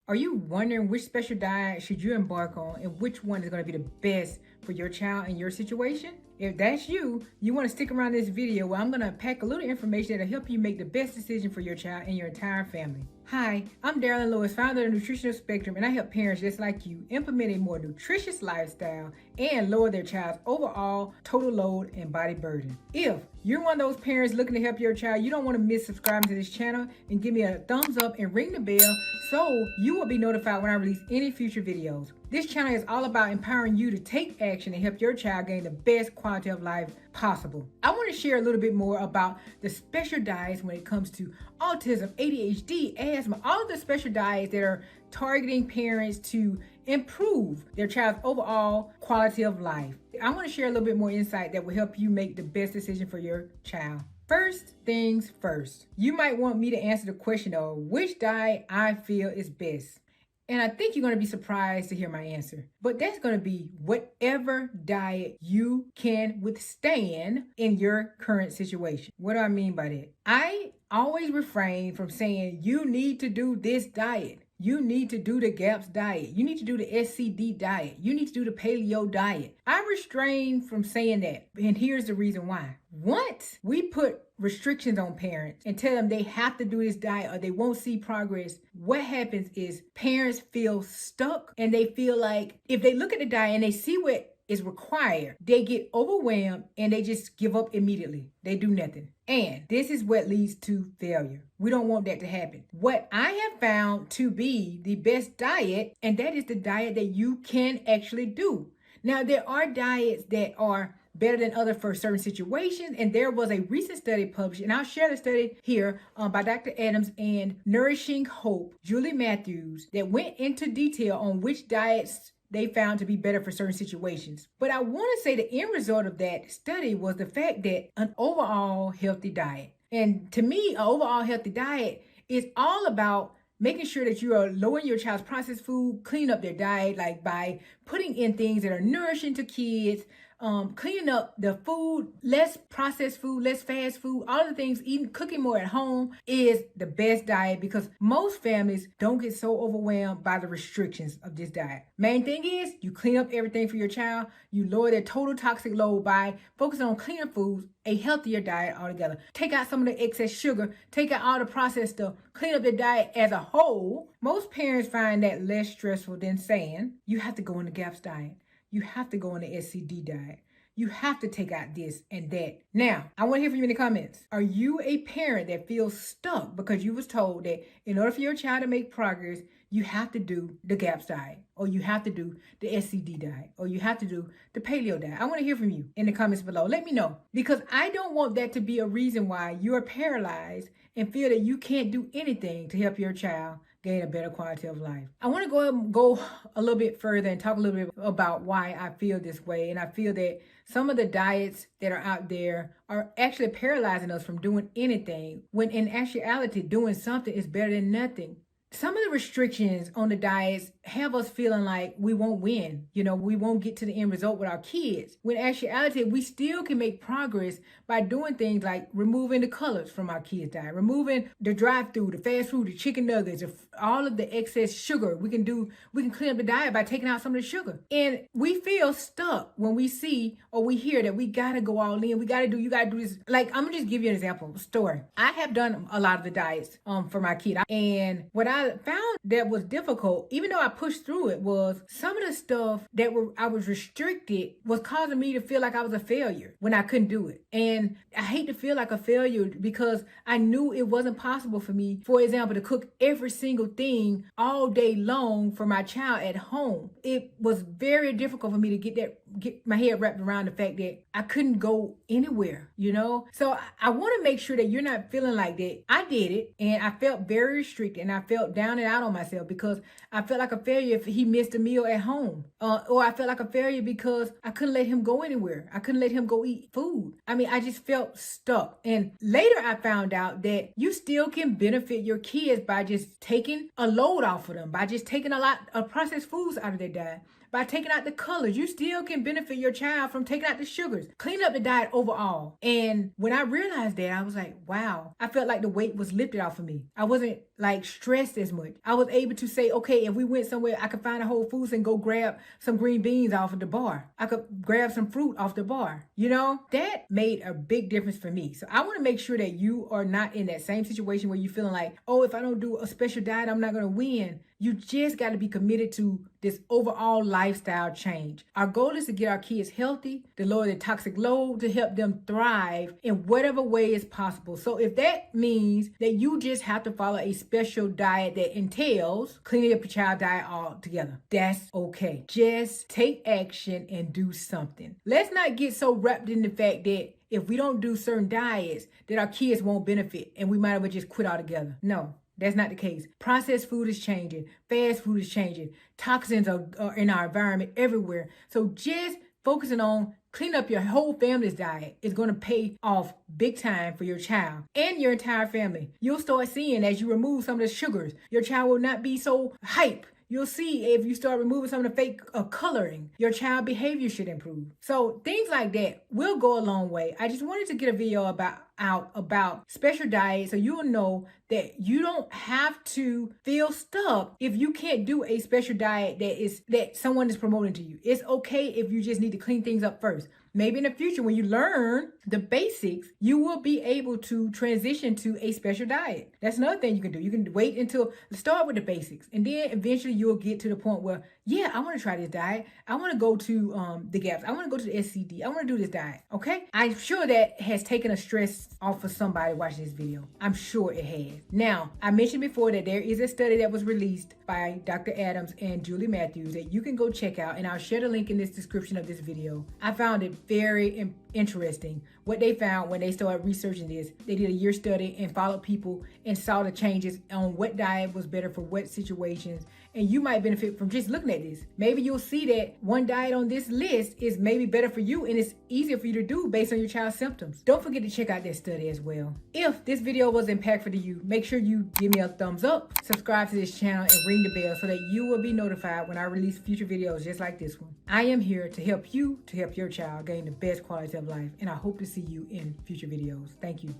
Are you wondering which special diet should you embark on and which one is going to be the best for your child and your situation? If that's you, you want to stick around this video where I'm going to pack a little information that'll help you make the best decision for your child and your entire family. Hi, I'm Darren Lewis, founder of the Nutritional Spectrum, and I help parents just like you implement a more nutritious lifestyle and lower their child's overall total load and body burden. If you're one of those parents looking to help your child, you don't want to miss subscribing to this channel and give me a thumbs up and ring the bell so you will be notified when I release any future videos. This channel is all about empowering you to take action and help your child gain the best quality of life possible. I want to share a little bit more about the special diets when it comes to autism, ADHD, asthma, all of the special diets that are targeting parents to improve their child's overall quality of life. I want to share a little bit more insight that will help you make the best decision for your child. First things first, you might want me to answer the question of which diet I feel is best. And I think you're going to be surprised to hear my answer. But that's going to be whatever diet you can withstand in your current situation. What do I mean by that? I always refrain from saying you need to do this diet. You need to do the GAPS diet. You need to do the SCD diet. You need to do the paleo diet. I restrain from saying that. And here's the reason why. Once we put restrictions on parents and tell them they have to do this diet or they won't see progress, what happens is parents feel stuck and they feel like if they look at the diet and they see what is required, they get overwhelmed and they just give up immediately. They do nothing. And this is what leads to failure. We don't want that to happen. What I have found to be the best diet, and that is the diet that you can actually do. Now, there are diets that are better than others for certain situations. And there was a recent study published, and I'll share the study here by Dr. Adams and Nourishing Hope, Julie Matthews, that went into detail on which diets they found to be better for certain situations. But I want to say the end result of that study was the fact that an overall healthy diet. And to me, an overall healthy diet is all about making sure that you are lowering your child's processed food, clean up their diet, like by putting in things that are nourishing to kids, cleaning up the food, less processed food, less fast food, all the things, eating, cooking more at home is the best diet because most families don't get so overwhelmed by the restrictions of this diet. Main thing is you clean up everything for your child, you lower their total toxic load by focusing on cleaner foods, a healthier diet altogether. Take out some of the excess sugar, take out all the processed stuff, clean up the diet as a whole. Most parents find that less stressful than saying you have to go on the GAPS diet. You have to go on the SCD diet. You have to take out this and that. Now, I want to hear from you in the comments. Are you a parent that feels stuck because you was told that in order for your child to make progress, you have to do the GAPS diet, or you have to do the SCD diet, or you have to do the paleo diet? I want to hear from you in the comments below. Let me know, because I don't want that to be a reason why you are paralyzed and feel that you can't do anything to help your child gain a better quality of life. I want to go a little bit further and talk a little bit about why I feel this way. And I feel that some of the diets that are out there are actually paralyzing us from doing anything, when in actuality, doing something is better than nothing. Some of the restrictions on the diets have us feeling like we won't win. We won't get to the end result with our kids. When in actuality, we still can make progress by doing things like removing the colors from our kids' diet, removing the drive-through, the fast food, the chicken nuggets, all of the excess sugar. We can clean up the diet by taking out some of the sugar. And we feel stuck when we see or we hear that we gotta go all in. You gotta do this. Like, I'm gonna just give you an example, a story. I have done a lot of the diets for my kid. And what I found that was difficult, even though I pushed through it, was some of the stuff that I was restricted was causing me to feel like I was a failure when I couldn't do it. And I hate to feel like a failure because I knew it wasn't possible for me, for example, to cook every single thing all day long for my child at home. It was very difficult for me to get my head wrapped around the fact that I couldn't go anywhere, So I want to make sure that you're not feeling like that. I did it and I felt very restricted and I felt down and out on myself because I felt like a failure if he missed a meal at home. Or I felt like a failure because I couldn't let him go anywhere. I couldn't let him go eat food. I just felt stuck. And later I found out that you still can benefit your kids by just taking a load off of them, by just taking a lot of processed foods out of their diet, by taking out the colors. You still can benefit your child from taking out the sugars. Clean up the diet overall. And when I realized that, I was like, wow, I felt like the weight was lifted off of me. I wasn't like stressed as much. I was able to say, okay, if we went somewhere, I could find a Whole Foods and go grab some green beans off of the bar. I could grab some fruit off the bar. You know, that made a big difference for me. So I want to make sure that you are not in that same situation where you're feeling like, oh, if I don't do a special diet, I'm not going to win. You just got to be committed to this overall lifestyle change. Our goal is to get our kids healthy, to lower the toxic load, to help them thrive in whatever way is possible. So if that means that you just have to follow a special diet that entails cleaning up your child diet altogether, that's okay. Just take action and do something. Let's not get so wrapped in the fact that if we don't do certain diets, that our kids won't benefit and we might as well just quit altogether. No. That's not the case. Processed food is changing. Fast food is changing. Toxins are in our environment everywhere. So just focusing on clean up your whole family's diet is going to pay off big time for your child and your entire family. You'll start seeing as you remove some of the sugars, your child will not be so hype. You'll see if you start removing some of the fake coloring, your child behavior should improve. So things like that will go a long way. I just wanted to get a video about special diet so you'll know that you don't have to feel stuck if you can't do a special diet that someone is promoting to you. It's okay if you just need to clean things up first. Maybe in the future, when you learn the basics, you will be able to transition to a special diet. That's another thing you can do. You can wait until start with the basics, and then eventually you'll get to the point where, yeah, I want to try this diet. I want to go to the GAPS. I want to go to the SCD. I want to do this diet. Okay, I'm sure that has taken a stress off of somebody watching this video. I'm sure it has. Now, I mentioned before that there is a study that was released by Dr. Adams and Julie Matthews that you can go check out, and I'll share the link in this description of this video. I found it very interesting what they found when they started researching this. They did a year study and followed people and saw the changes on what diet was better for what situations. And you might benefit from just looking at this. Maybe you'll see that one diet on this list is maybe better for you and it's easier for you to do based on your child's symptoms. Don't forget to check out this study as well. If this video was impactful to you, make sure you give me a thumbs up, subscribe to this channel, and ring the bell so that you will be notified when I release future videos just like this one. I am here to help you, to help your child gain the best quality of life, and I hope to see you in future videos. Thank you.